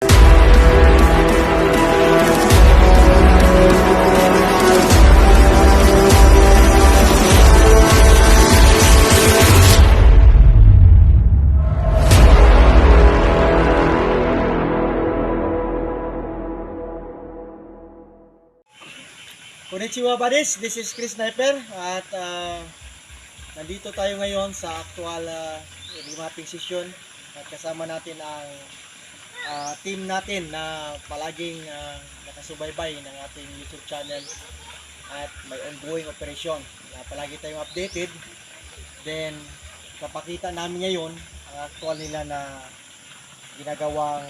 Konnichiwa buddies, this is Chris Sniper at nandito tayo ngayon sa actual remapping session at kasama natin ang team natin na palaging nakasubaybay ng ating YouTube channel at may ongoing operation na palagi tayong updated. Then kapakita namin ngayon ang actual nila na ginagawang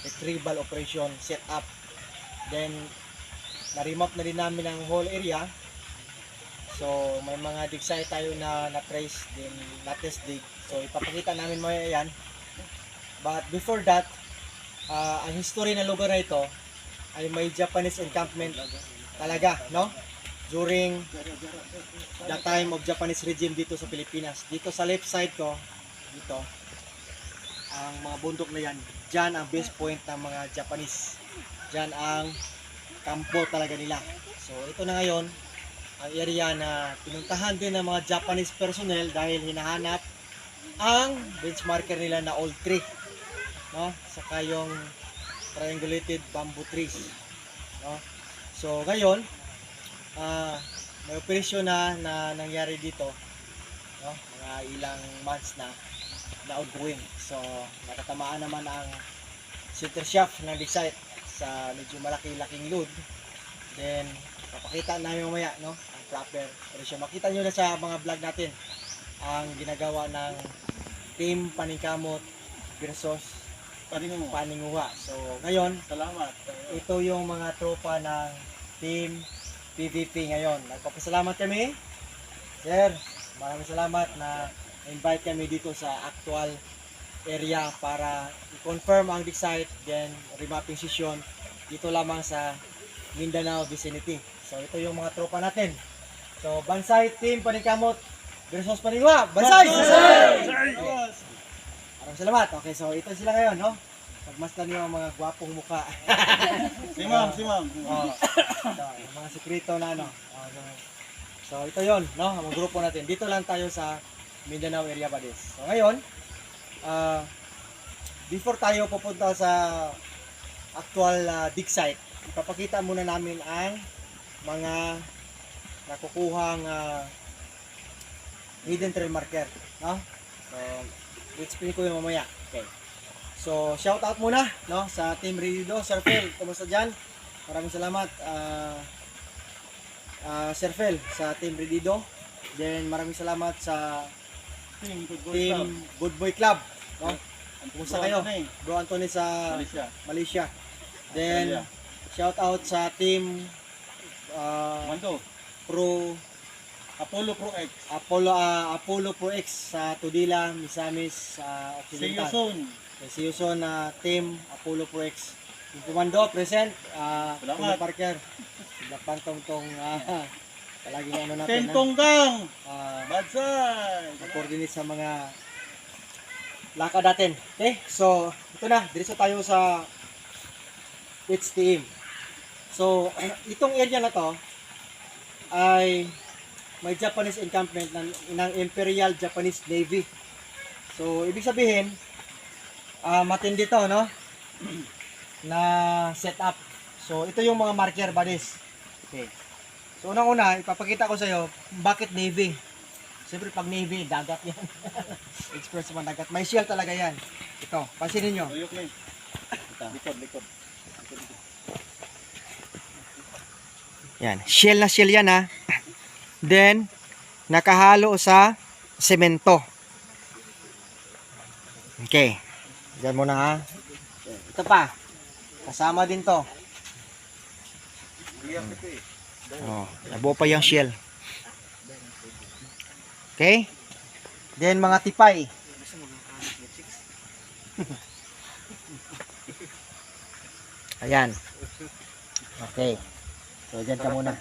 retrieval operation setup. Then na-remap na din namin ang whole area. So may mga dig site tayo na na-trace din, na-test dig. So ipapakita namin mo yan. But before that, ang history ng lugar na ito ay may Japanese encampment talaga, no? During the time of Japanese regime dito sa Pilipinas. Dito sa left side ko, dito, ang mga bundok na yan, dyan ang base point ng mga Japanese. Dyan ang kampo talaga nila. So ito na ngayon ang area na pinuntahan din ng mga Japanese personnel dahil hinahanap ang benchmarker nila na old tree, no? Saka yung triangulated bamboo trees, no? So ngayon may operasyon na nangyari dito, no? Mga ilang months na ongoing. So nakatamaan naman ang center shaft ng dig site sa medyo malaki-laking load. Then papakita namin mamaya, no, ang proper operation. Makita nyo na sa mga vlog natin ang ginagawa ng team Paningkamot versus Paninguha. So ngayon, salamat. Ito yung mga tropa ng team PVP ngayon. Nagpapasalamat kami, sir. Maraming salamat na invite kami dito sa actual area para i-confirm ang dig site, then remapping session dito lamang sa Mindanao vicinity. So ito yung mga tropa natin. So Bansay team Paningkamot versus Paninguha. Bansay! Maraming salamat. Okay, so ito sila ngayon, no? Pagmasdan niyo ang mga gwapong mukha. Si ma'am. Oh, ito, yung mga sekreto na ano. So ito yon, no? Ang grupo natin. Dito lang tayo sa Mindanao area buddies. So ngayon, before tayo pupunta sa actual dig site, ipapakita muna namin ang mga nakukuhang hidden trail marker, no? So explain ko yung mamaya. Okay. So shout out muna, no, sa Team Redido. Sir Phil, kumusta dyan? Maraming salamat Sir Phil sa Team Redido. Then maraming salamat sa Team Good Boy Club, no? Kumusta kayo? Bro Anthony sa Malaysia. Then shout out sa team Apollo Pro X sa Tudila, Misamis, Occidental. See you soon team Apollo Pro X. Yung Komando present, Kuya Parker. Pantong palaging ano natin, Tentonggang! Badsay! coordinate sa mga lakad natin. Okay, so ito na, diretso tayo sa HTM. So itong area na to ay may Japanese encampment ng Imperial Japanese Navy. So ibig sabihin matindi to, no? Na setup. So ito yung mga marker buddies. Okay. So unang-una, ipapakita ko sa iyo bakit Navy. Siyempre pag Navy, dagat yan. Express naman dagat. May shell talaga yan. Ito, pansinin nyo. Likod. Yan, shell na shell yan ha. Then, nakahalo sa semento. Okay. Diyan muna ha. Ito pa. Kasama din to. Oh, nabuo pa yung shell. Okay? Then mga tipay. Ayan. Okay. So dyan ka muna.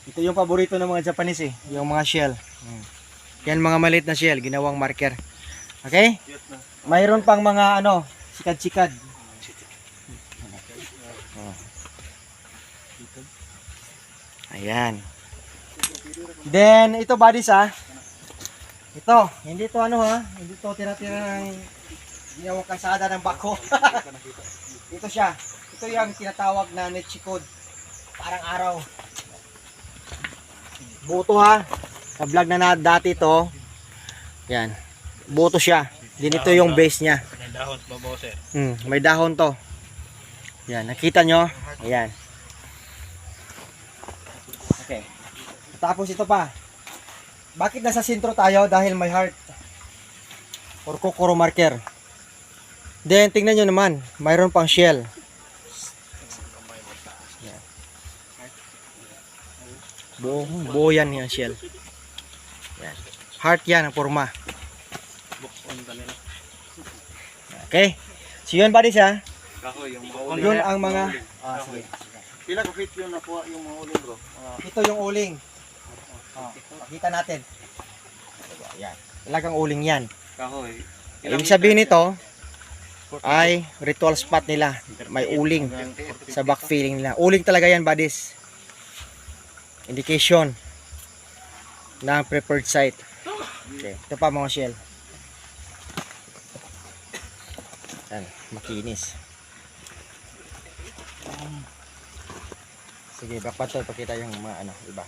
Ito yung paborito ng mga Japanese yung mga shell. Yan mga maliit na shell, ginawang marker. Okay? Mayroon pang mga Sikad-sikad. Oh. Ayan. Then, ito buddies ito, hindi to ano hindi to tira-tira ng ginawang kalsada ng bako. Ito siya. Ito yung tinatawag na netchikod. Parang araw. Buto Ka-vlog na dati to. Yan. Buto siya. Din ito yung base niya. May dahon, babaw sir. May dahon to. Yan, nakita nyo? Ayan. Okay. Tapos ito pa. Bakit nasa sentro tayo? Dahil may heart. Or kokoro marker. Then, tingnan nyo naman. Mayroon pang shell. Yan. Buo yan yung shell. Yan. Heart yan ang forma. Okay. So yun buddies Yun ang mga sige. Pila ka feet yung nakuha yung mga uling bro? Ito yung uling. Pakita natin. Yan. Talagang uling yan. Kahoy. Ibig sabihin nito ay ritual spot nila. May uling sa backfilling nila. Uling talaga yan buddies. Indication ng preferred site. Okay. Ito pa mga shell. Yan. Makinis. Sige, backpat to. Pakita yung mga iba.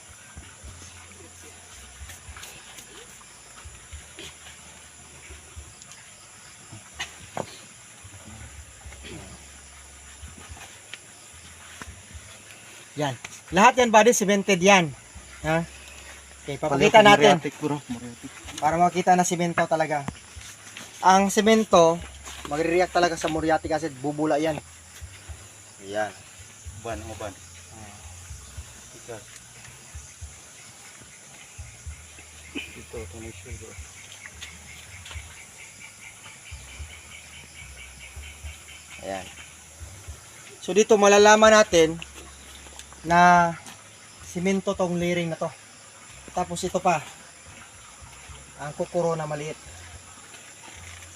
Yan. Lahat yan buddy, cemented yan. Okay, papakita natin. Para makita na semento talaga. Ang semento, magre-react talaga sa muriatic acid. Bubula yan. Yan. Ban. Ito, tonation bro. Ayan. So dito malalaman natin na simento tong layering na to. Tapos ito pa. Ang kukuro na maliit.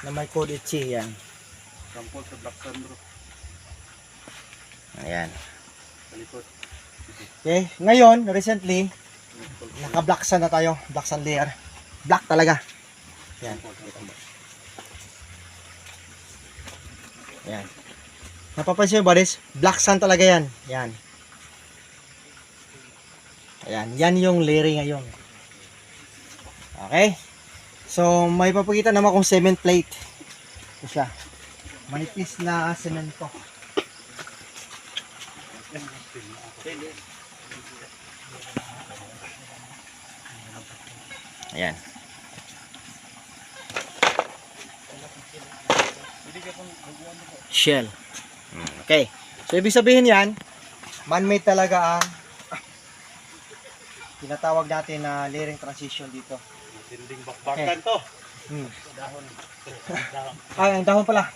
Na may code itchy yan. Sample sa Black Sun bro. Ayan. Talikod. Okay. Ngayon, recently, naka-black sun na tayo. Black sun layer. Black talaga. Ayan. Ayan. Napapansin mo buddies? Black sun talaga yan. Yan. Ayan. Yan yung layering ngayon. Okay. So, may papakita naman kung cement plate. Ito siya. Manipis na semento. Ayan. Shell. Okay. So, ibig sabihin yan, man-made talaga ang tinatawag natin na layering transition dito. Tinding bakbakan to. Dahon. Ang dahon pala.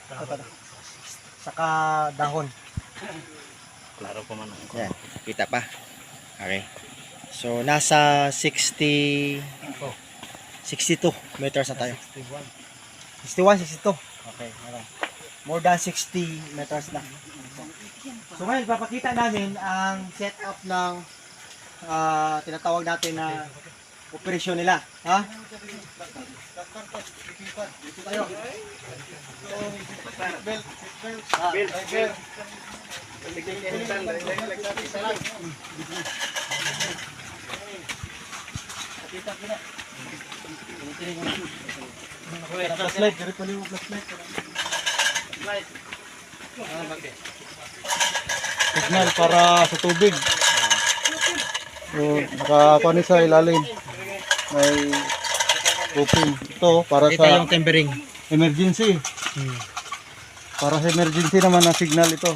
Saka dahon. Klaro pa man. Yan. Kita pa. Okay. So, nasa 62 meters na tayo. 61, 62. Okay. More than 60 meters na. So, ngayon, papakita namin ang setup ng tinatawag natin na operasyon nila. Ha? Dito tayo. Belt. Flashlight. Signal para sa tubig. So, nakakuha sa ilalim. May open. Ito para Kita sa yung tempering. emergency. Para sa emergency naman ang signal ito.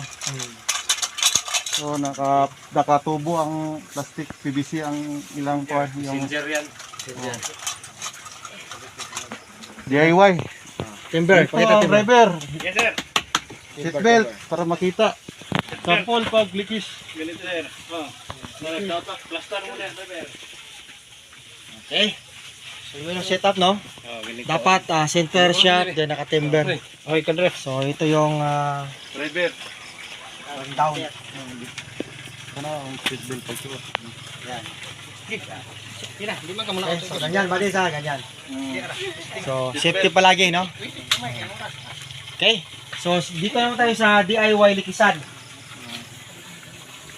So nakatubo ang plastic PVC ang ilang part yung DIY. Timber. Ito ang driver. Yes sir. Seatbelt para makita. Sample pag likis. Ganito sir. Dapat plaster mo na driver. Okay. So, Yun yung setup, no? Dapat center shot, then naka-timber. Okay, Kandre. So ito yung Driver. down. Ano ang seatbelt pagsuot? Yan. Hindi man ka muna Okay, so ganyan, buddies ha, ganyan. So safety palagi, no? Okay. So dito naman tayo sa DIY likisan.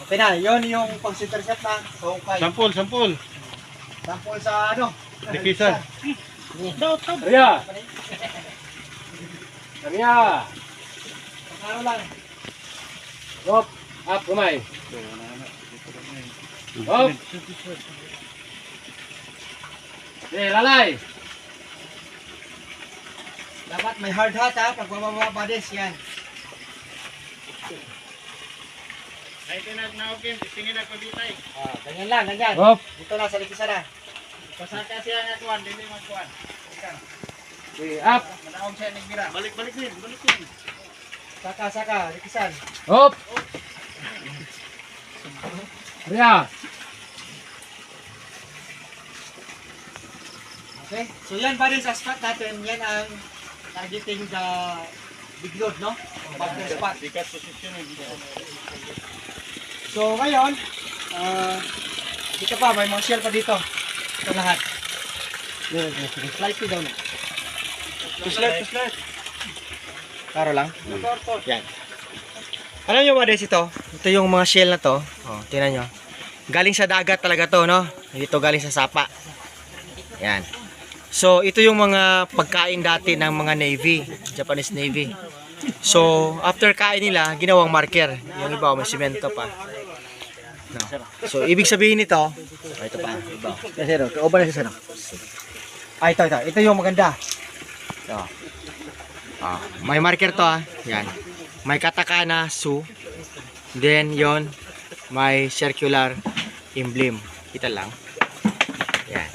Okay na, yon yung pag-center shot na. So okay. Sampol. Sample sa ano? Likisan. Ria! Ria! Ano lang. Up! Up, kumay! Up! Lalay! Dapat may hard hat ha, pag bababa buddies, yan. Ganyan lang, ganyan. Up! Dito na sa likisan na. Okay, up! Balik din. Saka, likisan. Up! Ria! Okay? So yan buddies, sa spot natin, yan ang targeting the big load, no? Ang partner spot. Sikat position So ngayon, dito pa, may mga shell pa dito. Ito lahat. Slightly down. Push-left. Klaro lang. Yan. Alam nyo ba ito? Ito yung mga shell na to. Oh, tingnan nyo. Galing sa dagat talaga to, no? Hindi to galing sa sapa. Yan. So, ito yung mga pagkain dati ng mga Navy, Japanese Navy. So, after kain nila, ginawang marker. Yung iba, may simento pa. No. So, ibig sabihin nito, ito pa, iba. Kasi ito, kauban na siya, no? Ito. Ito yung maganda. Ito. May marker to, Yan. May katakana, su. Then, yon may circular emblem. Kita lang. Yan.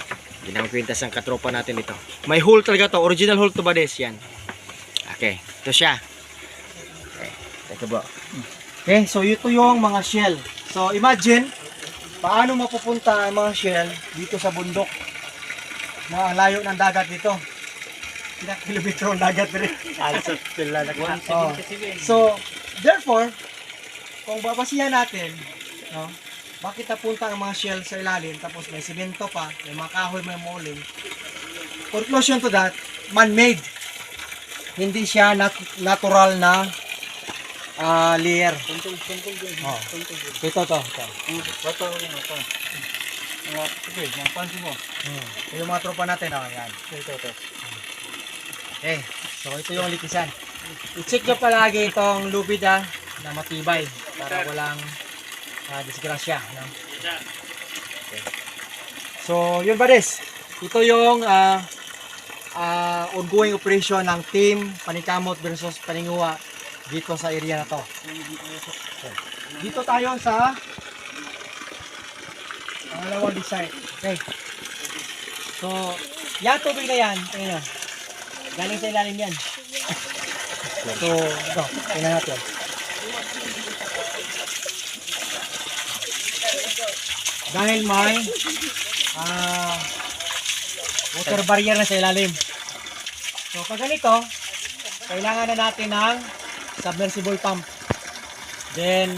Ginawang-kwintas ang katropa natin ito. May hole talaga to. Original hole to ba des? Yan. Okay. Ito siya. Okay. Ito ba? Okay. So, ito yung mga shell. So, imagine, paano mapupunta ang mga shell dito sa bundok. Na ang layo ng dagat dito. Ilang kilometro ang dagat rin. So, therefore, kung babasihan natin, no, bakit napunta ang mga shell sa ilalim, tapos may simento pa, may mga kahoy, may molding. Conclusion to that, man-made. Hindi siya natural na layer. Oh. Ito. Ito yung mga tropa natin. Yan. Ito. Okay, so ito yung likisan. I-check nyo palagi itong lubid na matibay para walang disgrasya. No? Okay. So, yun buddies. Ito yung ongoing operation ng team Panikamot versus Paninguha dito sa area na to. Okay. Dito tayo sa pangalawang design. Okay. So, yan tubig na yan. Tingnan nyo. Galing sa ilalim yan. So, ito. Tingnan natin. Dahil may water barrier na sa ilalim. So, pag ganito, kailangan na natin ng submersible pump. Then,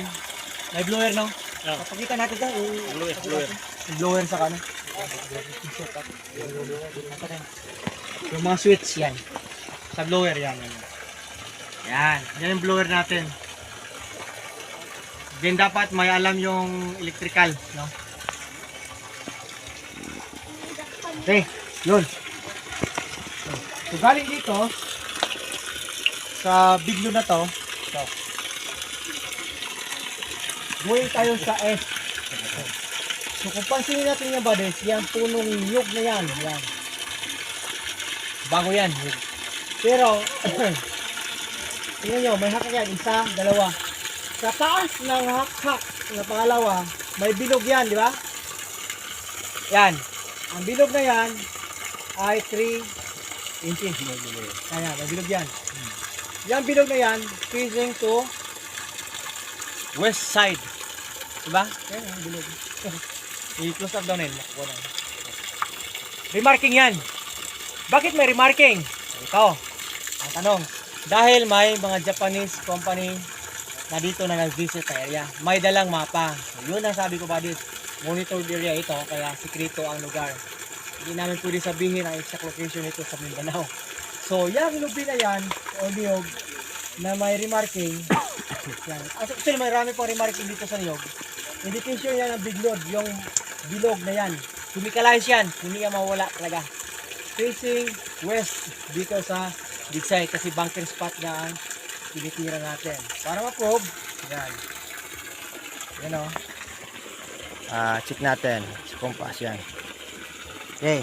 may blower, no? Papakita natin ito. Blower sa kanan. Yung mga switch, yan. Sa blower, yan. Yan yung blower natin. Then, dapat may alam yung electrical, no? Okay, yun. So, galing dito, sa biglo na to, going tayo sa S. So, kung pansinin natin yung buddies, yan punong nyug na yan. Yan. Bago yan. Pero, tingnan nyo, may hakak yan. Isa, dalawa. Sa taas ng hakak na pangalawa, may bilog yan, di ba? Yan. Ang bilog na yan ay 3 inches. Ayan, may bilog yan. Yan bilog na yan, facing to west side. Diba? Yan, ang bilog. I-close up down yun. Remarking yan. Bakit may remarking? Ito, ang tanong. Dahil may mga Japanese company na dito na nag-visit sa area. May dalang mapa. Yun ang sabi ko, buddies. Monitored area ito, kaya sikrito ang lugar. Hindi namin pwede sabihin ang exact location nito sa Mindanao. So, yung lubi na yan, o niyog, na may remarking, yan. Actually, marami pang remarking dito sa niyog. Indication yan ng biglod, yung bilog na yan. Chemicalize yan, hindi yan mawala talaga. Facing west dito sa dig site kasi bunker spot na ang tinitira natin. Para ma-probe, yan. Yan o. Check natin. Sa compass yan. Okay.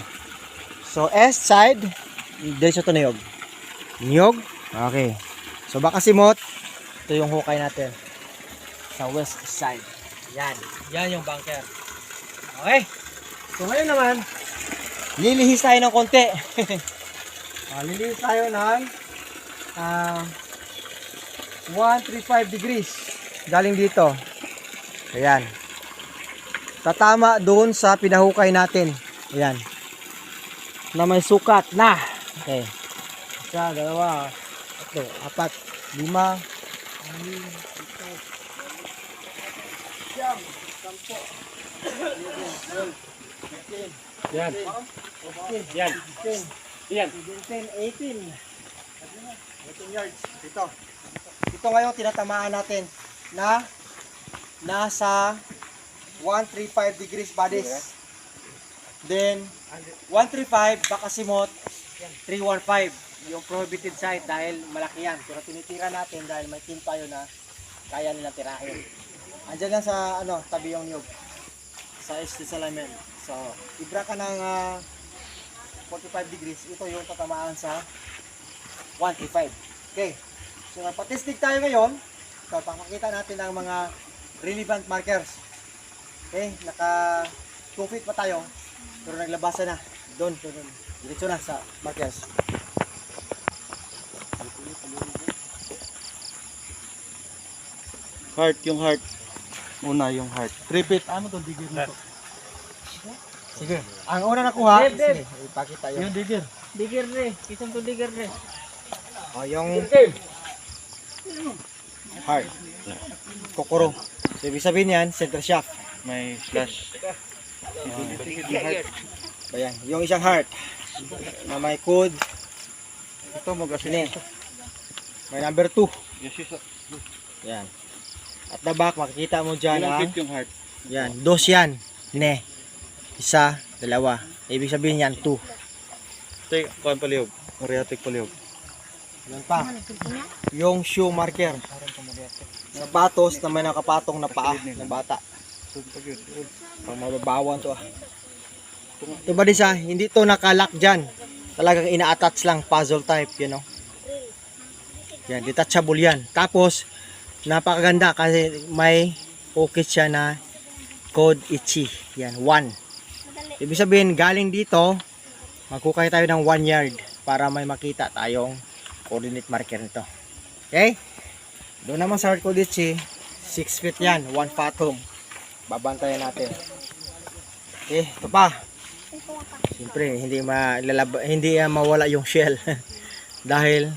So, east side, diretso to niyog. Niyog? Okay. So, baka simot, ito yung hukay natin. Sa west side. Yan. Yan yung bunker. Okay. So, ngayon naman, lilihis tayo ng konti. Lilihis tayo ng 135 degrees galing dito. Ayan. Tatama doon sa pinahukay natin. Ayan. Na may sukat na. Okay. Isa, dalawa, tatlo, apat, lima, anim, ito, siyam, sampo, 11, 12, Yan. 13, Yan. 15, Yan. 17, 18 yards. Ito ngayon tinatamaan natin na nasa 135 degrees buddies. Then 135 bakasimot 315 yung prohibited site dahil malaki yan. Pero tinitira natin dahil may team tayo na kaya nila tirahin. Andiyan yan sa tabi yung niyog. Sa Este Salamen. So, ibra ka ng 45 degrees. Ito yung tatamaan sa 135. Okay. So, nagpatistig tayo ngayon. So, pakakita natin ang mga relevant markers. Okay. Naka 2 feet pa tayo. Pero naglabasa na. Doon. Diretso na sa markers. Heart, yung heart. Una yung heart. 3 feet. Ano to digger nito? Sige. Ang una nakuha. Deb, Deb. Sige. Ipakita yun. Yung digger. Digger re. Isang to digger re. O, yung heart. Kokoro. So, ibig sabihin yan, center shaft. May flash. Ayan. Yung isang heart. Na may code. Ito mag-assist. Sini. May number 2. Yes, yes. Yan. At the back, makikita mo dyan Ilang ang feet yung heart? yan. 2 yan. Ne. Isa, dalawa. Ibig sabihin yan, 2. Take, kuhan palihog. Moriatic palihog. Yan pa. Yung shoe marker. Sapatos na may nakapatong na paa ng bata. Pang mababawan to. Ito ba sa hindi to nakalock dyan. Talagang ina-attach lang, puzzle type, you know. Yan, detachable yan. Tapos, napakaganda kasi may pocket siya na code Ichi. Yan, 1. Ibig sabihin, galing dito, magkukay tayo ng 1 yard para may makita tayong coordinate marker nito. Okay? Doon naman sa hard code Ichi, 6 feet yan, 1 fathom. Babantayan natin. Okay, ito pa. Siyempre, hindi mawala yung shell. Dahil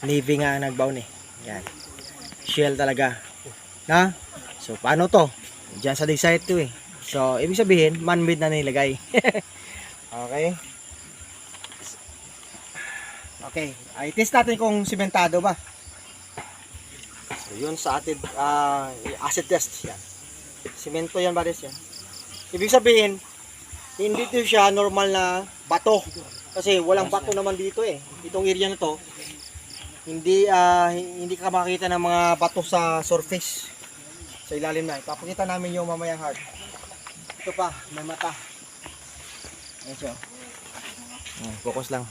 Navy nga ang nagbaon eh. Yan. Shell talaga. Na? So, paano to? Diyan sa dig site to eh. So, ibig sabihin, man-made na nilagay. Okay. Okay. Ay, test natin kung simentado ba. So, yun sa atin, acid test. Yan. Simento yan, baris yan. Ibig sabihin, hindi to siya normal na bato. Kasi walang bato naman dito eh. Itong area na to, hindi ka makakita ng mga bato sa surface. Sa ilalim na. Ipapakita namin yung mamayang heart. Ito pa, may mata. Ayan siya. Focus lang.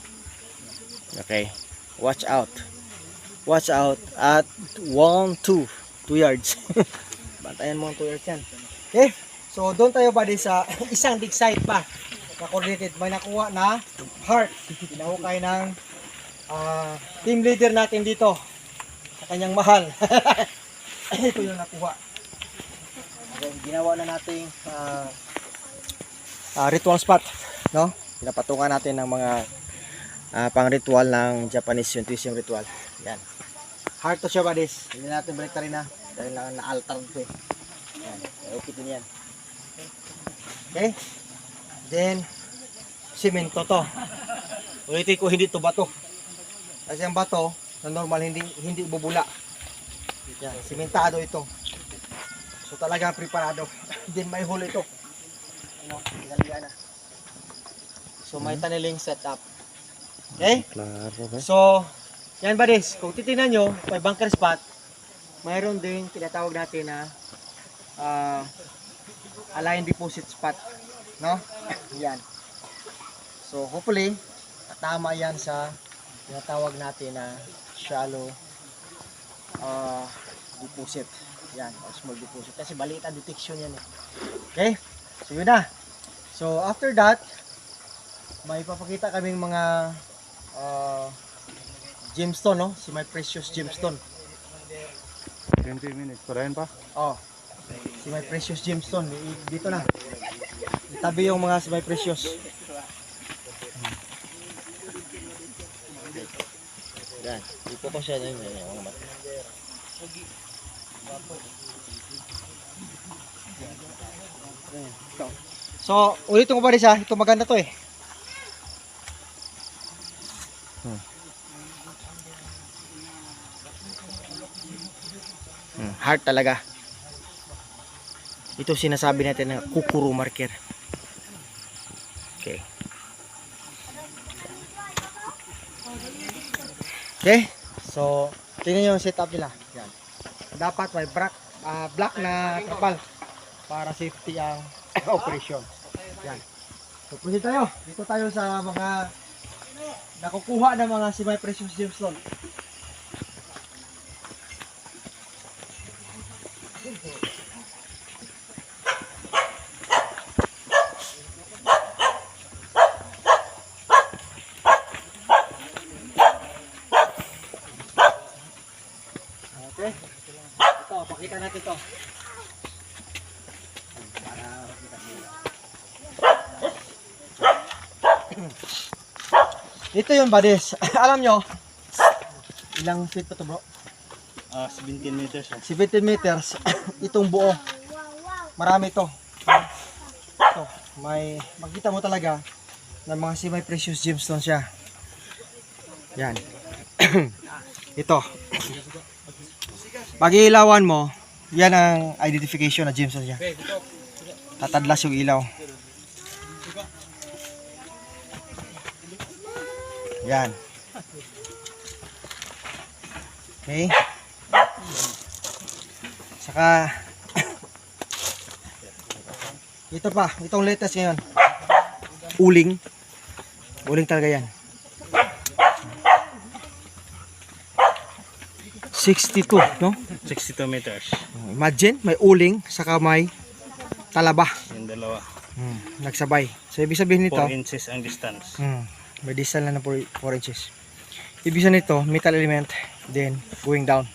Okay. Watch out. Watch out at 2 yards. Bantayan mo ang 2 yards yan. Okay. So, doon tayo ba sa isang dig site pa na coordinated. May nakuha na heart. Pinahukay ng team leader natin dito sa kanyang mahal. Ito yung nakuha. Okay, ginawa na nating ritual spot, no? Pinapatungan natin ng mga pang ritual ng Japanese Shintoism ritual. Yan. Heart to siya buddies. Hindi natin balik rin na. Dahil na-altar ito eh. Yan. Okay din yan. Okay. Then, simento to. Ulitin ko, hindi to bato. Kasi ang bato, na normal, hindi bubula. Yan. Simentado ito. So talaga preparado. Then may hole ito. Ano, tingnan na. So may tunneling setup. Okay? Klaro ba? So, yan buddies, kung titingnan nyo, may bunker spot, mayroon din tinatawag natin na align deposit spot. No? Yan. So, hopefully, tama yan sa tinatawag natin na shallow deposit. Yan, or small deposit. Kasi maliit ang detection yan eh. Okay? So, yun na. So, after that, may papakita kaming mga gemstone, no? Si my precious gemstone. 20 minutes. Parayan pa? Oh. Si my precious gemstone. Dito na. Itabi yung mga si my precious. Yan. Dito ko siya yung mga mata. So, ulitin ko pa rin siya. Ito maganda to eh. Heart talaga. Ito sinasabi natin na kukuru marker. Okay. Okay. So, tingnan nyo yung setup nila. Yan. Dapat may black na trapal para safety ang operation. Yan. So, proceed tayo. Dito tayo sa mga nakukuha ng mga semi-precious gemstone. Okay. Ito, pakita natin to. Para makita nila. Ito yung buddies. Alam nyo, ilang feet pa to bro? 17 meters. 17 meters. Itong buo. Marami to. Ito, may makita mo talaga na mga semi-precious gemstone siya. Yan. Ito. Pag ilawan mo, yan ang identification na gemstone siya. Tatadlas yung ilaw. Yan. Okay. Saka ito pa, itong latest ngayon. Uling. Uling talaga yan. 62, no? 62 meters. Imagine, may uling, saka may talaba. Yung dalawa. Nagsabay. So, ibig sabihin nito, 4 inches ang distance. may distance na 4 inches. Ibig sabihin nito, metal element, then going down.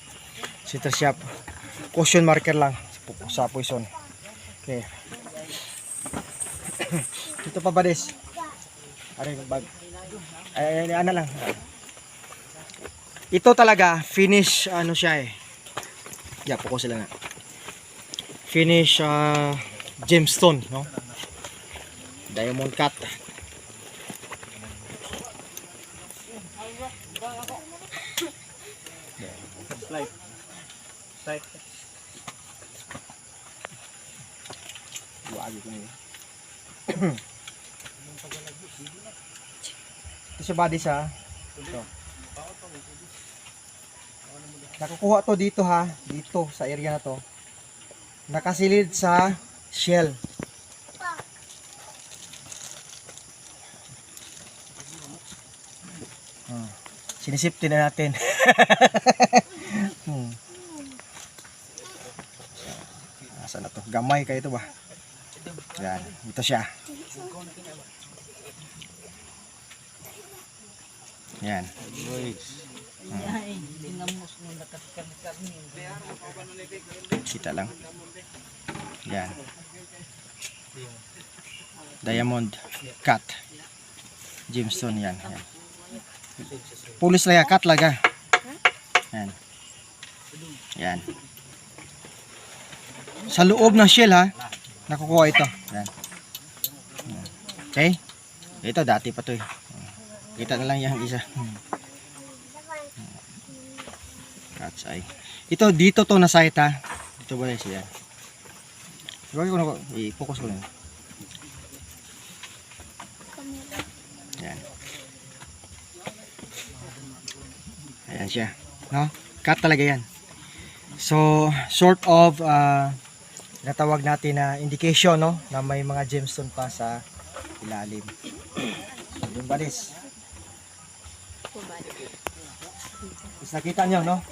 Center shaft. Caution marker lang sa poison. Okay. Ito pa ba des? Aray, bag. Ay, ano lang. Ito talaga, finish, ano siya eh. Yeah, po ko sila na. Finish gemstone, no? Diamond cut. Slide. Slide. Wagi ko niya. Ito siya body sa. Ito. Nakukuha to dito ha, dito sa area na to. Nakasilid sa shell. Sinisipti na natin. Nasaan na to? Gamay kayo to ba? Yan, ito siya. Yan. Kita lang. Yan. Diamond cut. Gemstone yan. Yan. Pulis lang yan, cut laga. Yan. Yan. Sa loob ng shell ha, nakukuha ito. Yan. Okay? Ito dati pa to eh. Kita na lang yung isa. Cat's eye. Ito dito to na site ha. Ito ba siya? Gawin ko na ko. I-focus ko na. Yan. Ayan siya. No? Cut talaga yan. So, sort of natawag natin na indication no na may mga gemstone pa sa ilalim. Yung balis. Is nakita nyo no?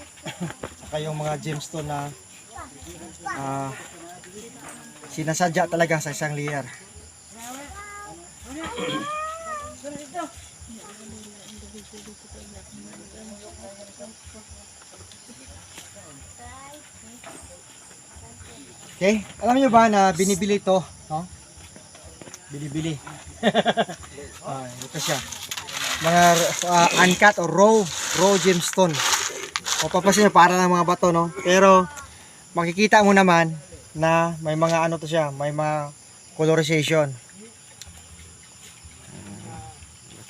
Saka yung mga gemstone na sinasadya talaga sa isang layer. Okay, alam niyo ba na binibili ito, no? Binibili. Ito siya. Mga uncut or raw gemstone. O papasin niyo para ng mga bato, no? Pero makikita mo naman na may mga ano to siya, may mga colorization.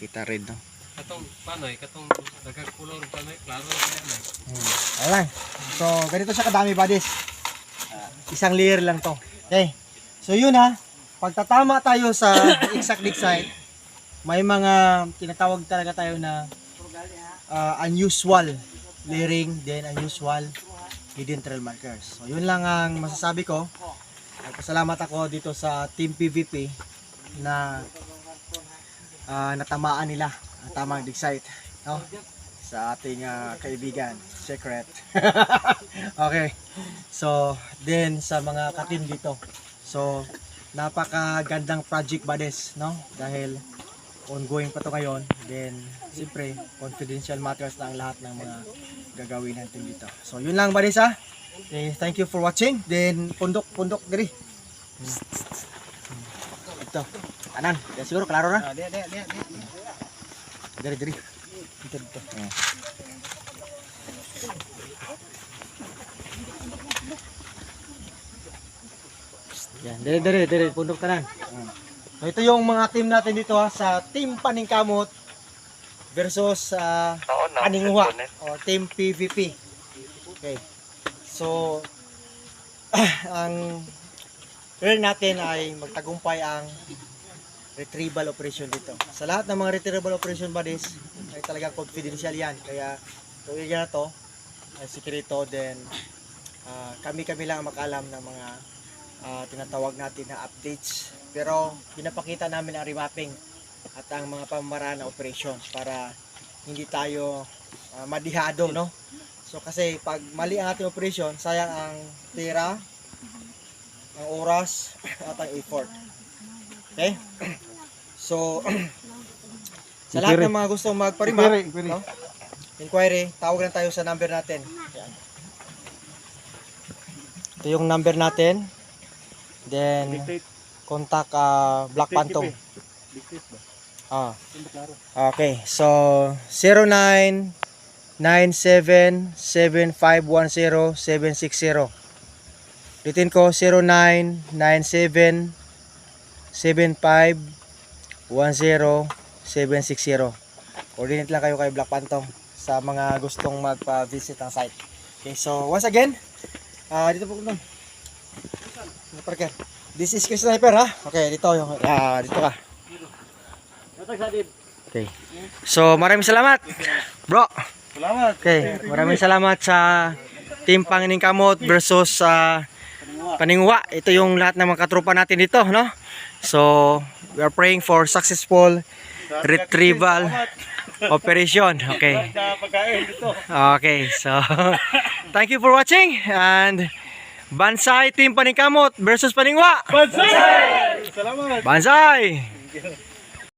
Kita red, no? Katong panoy, katong nagkakulor panoy, klaro na yan. Ayan. So, ganito siya kadami buddies. Isang layer lang to. Okay. So yun ha. Pagtatama tayo sa exact dig site, may mga tinatawag talaga tayo na unusual layering, then unusual hidden trail markers. So yun lang ang masasabi ko. Pasalamat ako dito sa Team PVP na natamaan nila ang tamang dig site, no? Sa ating kaibigan, Secret. Okay. So, then sa mga katim dito. So, napakagandang project buddies, no? Dahil ongoing pa to ngayon. Then, siyempre, confidential matters na ang lahat ng mga gagawin natin dito. So, yun lang buddies ha. Okay, thank you for watching. Then, pundok diri. Ito. Kanan. Yan siguro, klaro na. Diri. Dito. Yan, diri, pundok tanan. So, ito yung mga team natin dito ha, sa Team Paningkamot versus Paningwa o Team PVP. Okay. So, ang prayer natin ay magtagumpay ang retrieval operation dito. Sa lahat ng mga retrieval operation buddies, ay talagang confidential yan. Kaya, tuwing na to, ay sikreto, then kami lang ang makalam ng mga tinatawag natin na updates. Pero, pinapakita namin ang remapping at ang mga pamamaraan na operation para hindi tayo madihado, no? So, kasi pag mali ang ating operation, sayang ang pera, ang oras, at ang effort. Okay? So, sa lahat ng mga gustong magpa-remap, no? Inquiry, tawag lang tayo sa number natin. Ayan. Ito yung number natin. Then, contact Black Phantom. Okay, so 0997-7510-760. Ulitin ko, 0997-7510-760. Coordinate lang kayo kay Black Phantom sa mga gustong magpa-visit ang site. Okay, so once again, dito po nun. Parker. This is Chris Sniper ha. Okay, dito yung dito ka. Okay. So, maraming salamat. Bro. Salamat. Okay, maraming salamat sa Team Paningkamot versus Paningwa. Ito yung lahat ng mga katropa natin dito, no? So, we are praying for successful retrieval operation. Okay. Okay, so thank you for watching and Bansay Team Paningkamot versus Paningwa. Bansay! Salamat. Bansay!